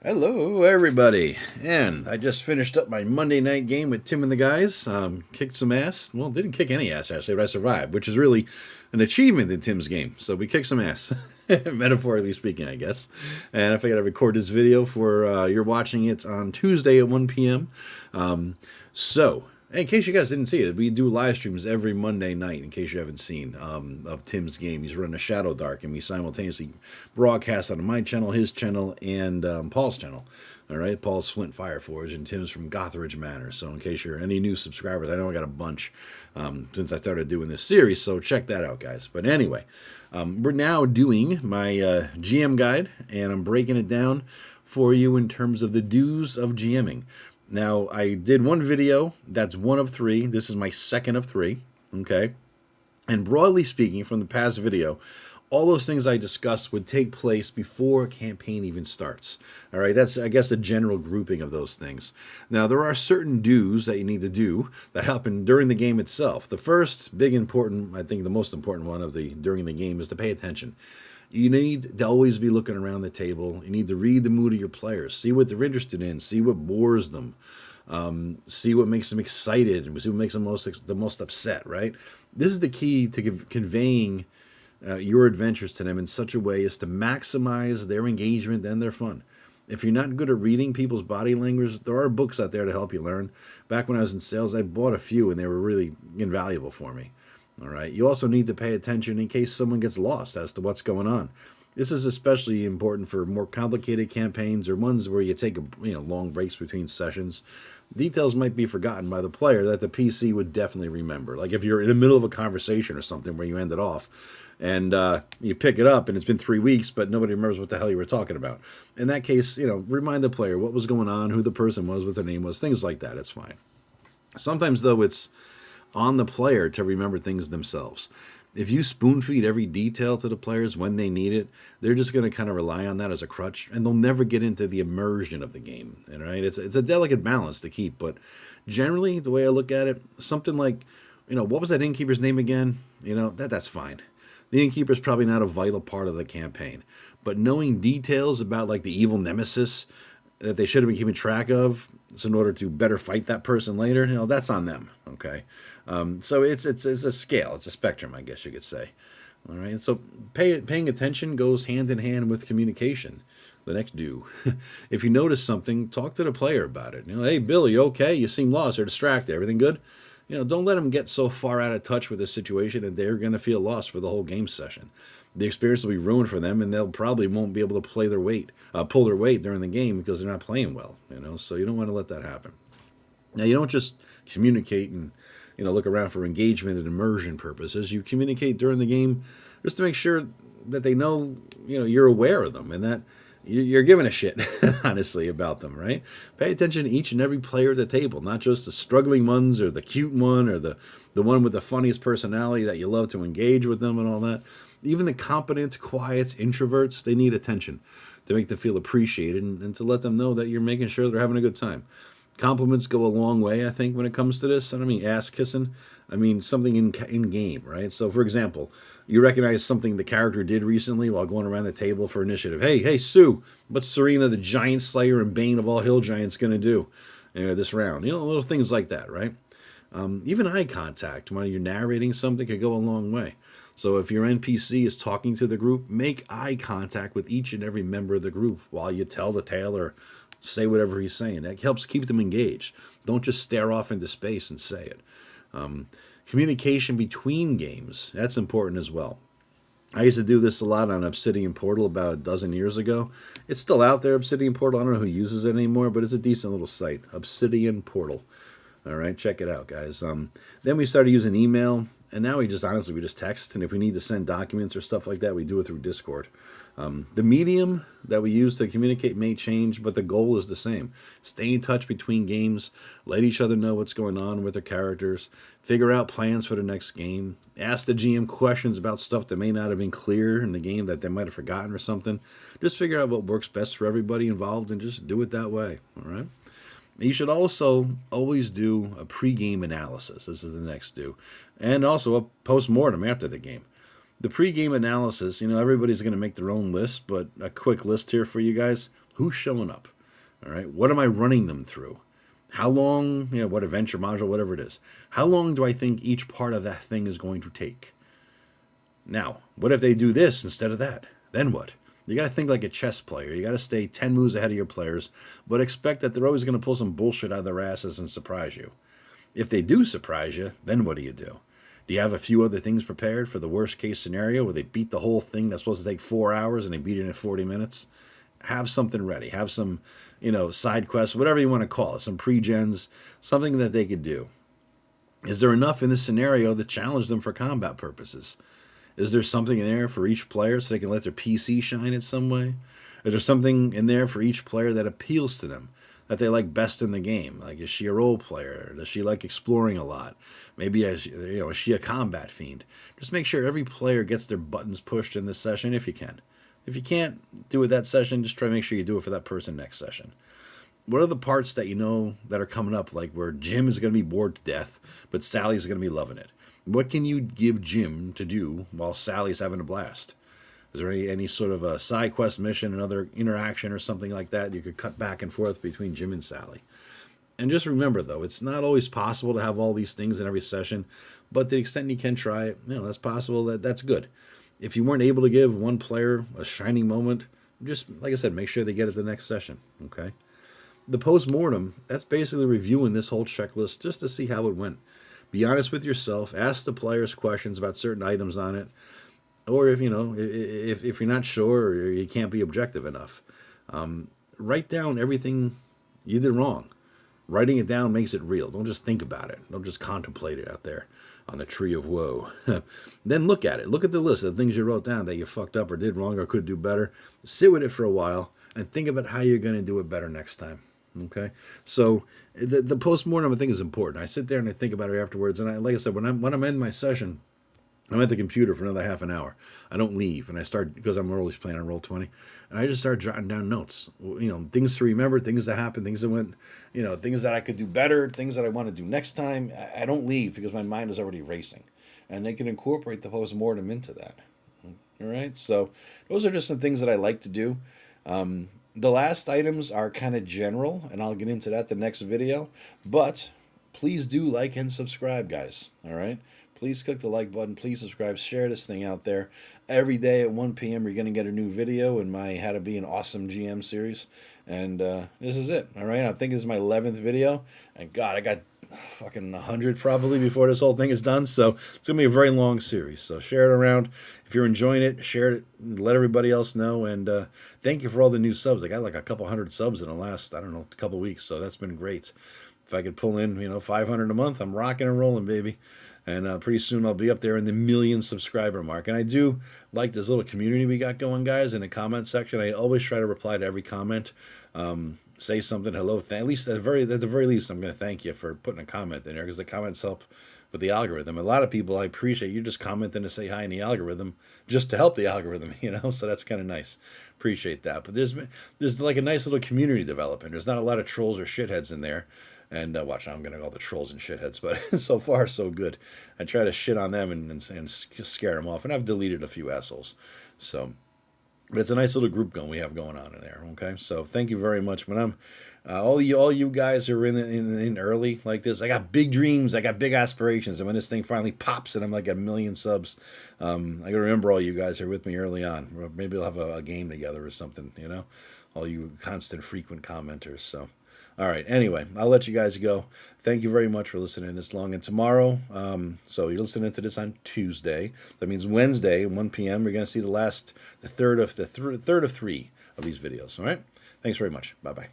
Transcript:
Hello, everybody. And I just finished up my Monday night game with Tim and the guys. Kicked some ass. Well, didn't kick any ass, actually, but I survived, which is really an achievement in Tim's game. So we kicked some ass, metaphorically speaking, I guess. And I figured I'd record this video for you're watching it on Tuesday at 1 p.m. So, in case you guys didn't see it, we do live streams every Monday night, in case you haven't seen, of Tim's game. He's running a Shadow Dark, and we simultaneously broadcast on my channel, his channel, and Paul's channel. All right, Paul's Flint Fireforge, and Tim's from Gothridge Manor. So in case you're any new subscribers, I know I got a bunch since I started doing this series, so check that out, guys. But anyway, we're now doing my GM guide, and I'm breaking it down for you in terms of the do's of GMing. Now, I did one video. That's one of three. This is my second of three. Okay. And broadly speaking, from the past video, all those things I discussed would take place before a campaign even starts. All right. That's, I guess, the general grouping of those things. Now, there are certain do's that you need to do that happen during the game itself. The first big important, I think the most important one of the during the game is to pay attention. You need to always be looking around the table. You need to read the mood of your players, see what they're interested in, see what bores them, see what makes them excited, and see what makes them the most upset, right? This is the key to conveying your adventures to them in such a way as to maximize their engagement and their fun. If you're not good at reading people's body language, there are books out there to help you learn. Back when I was in sales, I bought a few, and they were really invaluable for me. All right. You also need to pay attention in case someone gets lost as to what's going on. This is especially important for more complicated campaigns or ones where you take long breaks between sessions. Details might be forgotten by the player that the PC would definitely remember. Like if you're in the middle of a conversation or something where you ended off, and you pick it up and it's been 3 weeks, but nobody remembers what the hell you were talking about. In that case, remind the player what was going on, who the person was, what their name was, things like that. It's fine. Sometimes, though, it's on the player to remember things themselves. If you spoon feed every detail to the players when they need it, they're just going to kind of rely on that as a crutch, and they'll never get into the immersion of the game. Right? It's a delicate balance to keep, but generally, the way I look at it, something like, what was that innkeeper's name again? That's fine. The innkeeper's probably not a vital part of the campaign, but knowing details about like the evil nemesis that they should have been keeping track of, so in order to better fight that person later, that's on them. Okay. So it's a scale, it's a spectrum, I guess you could say. All right. So paying attention goes hand in hand with communication. The next do. If you notice something, talk to the player about it. Hey, Bill, you okay? You seem lost or distracted. Everything good? Don't let them get so far out of touch with the situation that they're going to feel lost for the whole game session. The experience will be ruined for them, and they'll probably won't be able to pull their weight during the game because they're not playing well. So you don't want to let that happen. Now, you don't just communicate and look around for engagement and immersion purposes. You communicate during the game just to make sure that they know you're aware of them and that you're giving a shit, honestly, about them, right? Pay attention to each and every player at the table, not just the struggling ones or the cute one or the one with the funniest personality that you love to engage with them and all that. Even the competent, quiet introverts, they need attention to make them feel appreciated and to let them know that you're making sure they're having a good time. Compliments go a long way, I think, when it comes to this. I don't mean ass kissing. I mean something in game, right? So, for example, you recognize something the character did recently while going around the table for initiative. Hey, Sue, what's Serena, the giant slayer and bane of all hill giants, going to do this round? Little things like that, right? Even eye contact when you're narrating something could go a long way. So if your NPC is talking to the group, make eye contact with each and every member of the group while you tell the tale or say whatever he's saying. That helps keep them engaged. Don't just stare off into space and say it. Communication between games, that's important as well. I used to do this a lot on Obsidian Portal about a dozen years ago. It's still out there, Obsidian Portal. I don't know who uses it anymore, but it's a decent little site. Obsidian Portal. All right, check it out, guys. Then we started using email, and now we just text. And if we need to send documents or stuff like that, we do it through Discord. The medium that we use to communicate may change, but the goal is the same. Stay in touch between games, let each other know what's going on with their characters, figure out plans for the next game, ask the GM questions about stuff that may not have been clear in the game that they might have forgotten or something. Just figure out what works best for everybody involved and just do it that way, all right? You should also always do a pre-game analysis. This is the next do. And also a post-mortem after the game. The pre-game analysis, everybody's going to make their own list, but a quick list here for you guys. Who's showing up? All right. What am I running them through? How long, what adventure module, whatever it is. How long do I think each part of that thing is going to take? Now, what if they do this instead of that? Then what? You got to think like a chess player. You got to stay 10 moves ahead of your players, but expect that they're always going to pull some bullshit out of their asses and surprise you. If they do surprise you, then what do? Do you have a few other things prepared for the worst case scenario where they beat the whole thing that's supposed to take 4 hours and they beat it in 40 minutes? Have something ready. Have some, side quests, whatever you want to call it, some pre-gens, something that they could do. Is there enough in this scenario to challenge them for combat purposes? Is there something in there for each player so they can let their PC shine in some way? Is there something in there for each player that appeals to them, that they like best in the game? Like, is she a role player? Does she like exploring a lot? Maybe, is she a combat fiend? Just make sure every player gets their buttons pushed in this session if you can. If you can't do it that session, just try to make sure you do it for that person next session. What are the parts that that are coming up, like where Jim is going to be bored to death, but Sally's going to be loving it? What can you give Jim to do while Sally's having a blast? Is there any sort of a side quest mission, another interaction or something like that you could cut back and forth between Jim and Sally? And just remember, though, it's not always possible to have all these things in every session, but to the extent you can try it, that's possible. That's good. If you weren't able to give one player a shining moment, just, like I said, make sure they get it the next session, okay? The post-mortem, that's basically reviewing this whole checklist just to see how it went. Be honest with yourself. Ask the players questions about certain items on it. Or if you're not sure or you can't be objective enough, write down everything you did wrong. Writing it down makes it real. Don't just think about it. Don't just contemplate it out there on the tree of woe. Then look at it. Look at the list of things you wrote down that you fucked up or did wrong or could do better. Sit with it for a while and think about how you're going to do it better next time. Okay? So the post-mortem, I think, is important. I sit there and I think about it afterwards. And like I said, when I'm in my session, I'm at the computer for another half an hour. I don't leave, and I start, because I'm always playing on Roll20, and I just start jotting down notes. Things to remember, things that happened, things that went, things that I could do better, things that I want to do next time. I don't leave because my mind is already racing, and they can incorporate the post-mortem into that. All right, so those are just some things that I like to do. The last items are kind of general, and I'll get into that the next video, but please do like and subscribe, guys, all right? Please click the like button. Please subscribe. Share this thing out there. Every day at 1 p.m. you're going to get a new video in my How to Be an Awesome GM series. And this is it. All right. I think this is my 11th video. And God, I got fucking 100 probably before this whole thing is done. So it's going to be a very long series. So share it around. If you're enjoying it, share it. Let everybody else know. And thank you for all the new subs. I got like a couple hundred subs in the last, couple weeks. So that's been great. If I could pull in, 500 a month, I'm rocking and rolling, baby. And pretty soon I'll be up there in the 1 million subscriber mark. And I do like this little community we got going, guys, in the comment section. I always try to reply to every comment. Say something, hello. At the very least, I'm going to thank you for putting a comment in there, because the comments help with the algorithm. A lot of people, I appreciate you just commenting to say hi in the algorithm just to help the algorithm, so that's kind of nice. Appreciate that. But there's like a nice little community developing. There's not a lot of trolls or shitheads in there. And watch, now I'm going to call the trolls and shitheads, but so far so good. I try to shit on them and scare them off, and I've deleted a few assholes. So, but it's a nice little group we have going on in there. Okay, so thank you very much. When I'm all you guys who are in early like this, I got big dreams, I got big aspirations, and when this thing finally pops and I'm like 1 million subs, I got to remember all you guys who are with me early on. Maybe we'll have a game together or something. All you constant, frequent commenters. So. All right. Anyway, I'll let you guys go. Thank you very much for listening this long. And tomorrow, so you're listening to this on Tuesday. That means Wednesday at 1 p.m. We're going to see the third of 3 of these videos. All right. Thanks very much. Bye-bye.